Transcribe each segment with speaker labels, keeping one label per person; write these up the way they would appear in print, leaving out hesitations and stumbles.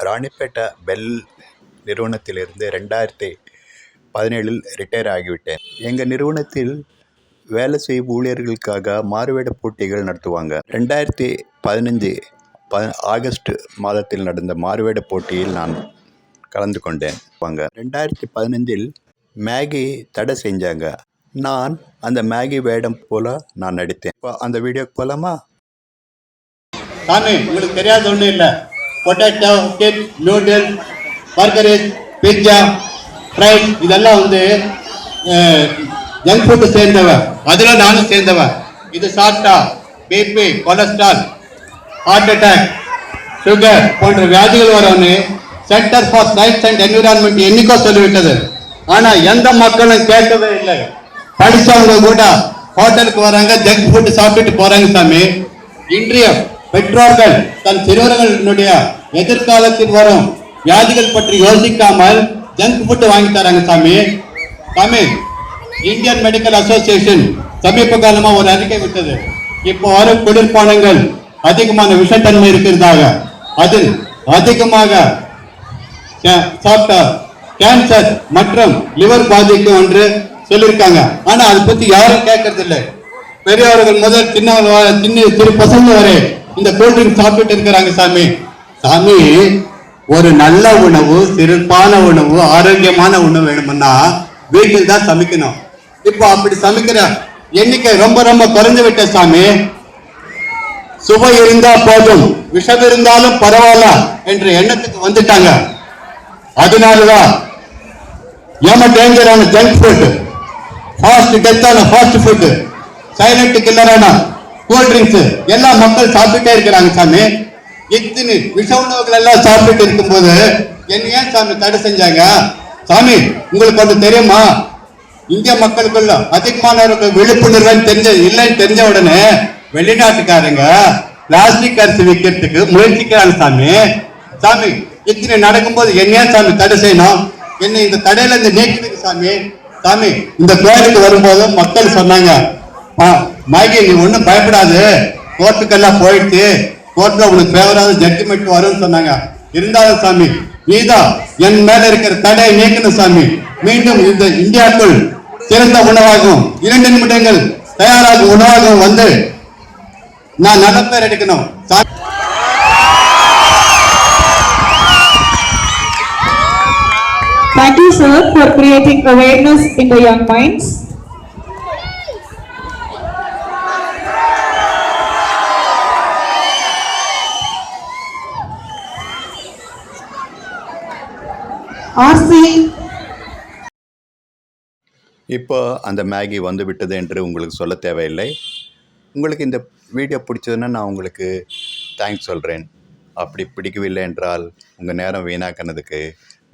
Speaker 1: Ranipet bell நிறுவனத்திலிருந்து 2017 retire ஆகிவிட்டேன். எங்கள் நிறுவனத்தில் வேலை செய்யும் ஊழியர்களுக்காக மாறுவேட போட்டிகள் நடத்துவாங்க. 2015 ஆகஸ்ட் மாதத்தில் நடந்த மாறுவேட போட்டியில் நான் கலந்து கொண்டேன். 2015 மேகி தடை செஞ்சாங்க. நான் அந்த மேகி வேடம் போல நான் நடித்தேன். அந்த வீடியோக்கு போகலாமா?
Speaker 2: சாமி, உங்களுக்கு தெரியாத ஒன்றும் இல்லை. Potato chips, noodles, burgers, pizza, fries இதெல்லாம் ஜங்க் ஃபுட்டு சேர்ந்தவன். அதில் நானும் சேர்ந்தவன். இது சாப்பிட்டா BP, cholesterol, heart attack, sugar போன்ற வியாதிகள் வரவன்னு centre for science and environment என்னைக்கோ சொல்லிவிட்டது. ஆனால் எந்த மக்களும் கேட்கவே இல்லை. படித்தவங்க கூட ஹோட்டலுக்கு வராங்க, ஜங்க் ஃபுட்டு சாப்பிட்டுட்டு போறாங்க. சாமி, இன்றைய பெற்றோர்கள் தன் சிறுவர்களுடைய எதிர்காலத்தில் வரும் வியாதிகள் பற்றி யோசிக்காமல் ஜங்க் ஃபுட் வாங்கி தராங்க. சாமி, இந்தியன் மெடிக்கல் அசோசியேஷன் சமீப காலமா ஒரு அறிக்கை விட்டது. இப்போ வரும் குளிர்பானங்கள் அதிகமான விஷத்தன்மை இருக்கிறதாக, அதில் அதிகமாக சாப்பிட்டா கேன்சர் மற்றும் லிவர் பாதிக்கும் என்று சொல்லியிருக்காங்க. ஆனா அதை பத்தி யாரும் கேட்கறது இல்லை. பெரியவர்கள் முதல் சிறு பசங்க வரை இந்த கூல்ட்ரிங்க் சாப்பிட்டு இருக்கிறாங்க. சாமி, ஒரு நல்ல உணவு, சிறப்பான உணவு, ஆரோக்கியமான உணவு வேணும்னா வீட்டில் தான் சமைக்கணும். இப்போ அப்படி சமைக்கிற எண்ணிக்கை ரொம்ப ரொம்ப குறைஞ்சு விட்ட. சாமி, சுவை இருந்தா போதும், விஷம் இருந்தாலும் பரவாயில்ல என்ற எண்ணத்துக்கு வந்துட்டாங்க. அதனாலதான் டேஞ்சரான ஜங்க் ஃபுட், ஃபாஸ்ட் டெத்தான ஃபாஸ்ட் ஃபுட், சைலண்ட் கில்லரான கூல்ட்ரிங்க்ஸ் எல்லாம் மக்கள் சாப்பிட்டுட்டே இருக்கிறாங்க. சாமி, இத்தனை விஷ உணவுகள் எல்லாம் சாப்பிட்டு இருக்கும்போது என்ன ஏன் சாமி தடை செஞ்சாங்க? சாமி, உங்களுக்கு ஒன்று தெரியுமா? இந்திய மக்களுக்குள்ள அதிகமானவர்கள் விழிப்புணர்வு இல்லைன்னு தெரிஞ்ச உடனே வெளிநாட்டுக்காரங்க பிளாஸ்டிக் அரிசி விற்கிறதுக்கு முயற்சிக்கிறாங்க. சாமி, இத்தனை நடக்கும்போது என்ன சாமி தடை செய்யணும்? என்ன இந்த தடையில இருந்து நீக்கிறதுக்கு சாமி, இந்த கோயிலுக்கு வரும்போது மக்கள் சொன்னாங்க, மேகி நீ ஒன்றும் பயப்படாது, கோர்ட்டுக்கெல்லாம் போயிடுச்சு, கோர்ட்ல உனக்கு ஃபேவரான ஜட்ஜ்மெண்ட் வரும்னு சொன்னாங்க. இருந்தாலும் சாமி, நீதான் என் மேல இருக்கிற தடையை நீக்கணும். சாமி, மீண்டும் இந்த இந்தியாவுக்குள் சிறந்த உணவாகும் 2 நிமிடங்கள் தயாராகும் உணவாகவும் வந்து நான் நல்ல பேர் எடுக்கணும்.
Speaker 3: Thank you, sir, for creating awareness in the young minds. RC.
Speaker 1: இப்போ அந்த மேகி வந்து விட்டது என்று உங்களுக்கு சொல்ல தேவையில்லை. உங்களுக்கு இந்த வீடியோ பிடிச்சதுன்னா நான் உங்களுக்கு தேங்க்ஸ் சொல்கிறேன். அப்படி பிடிக்கவில்லை என்றால் உங்கள் நேரம் வீணாக்கினதுக்கு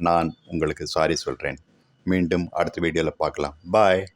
Speaker 1: நான் உங்களுக்கு சாரி சொல்கிறேன். மீண்டும் அடுத்த வீடியோவில் பார்க்கலாம். பாய்.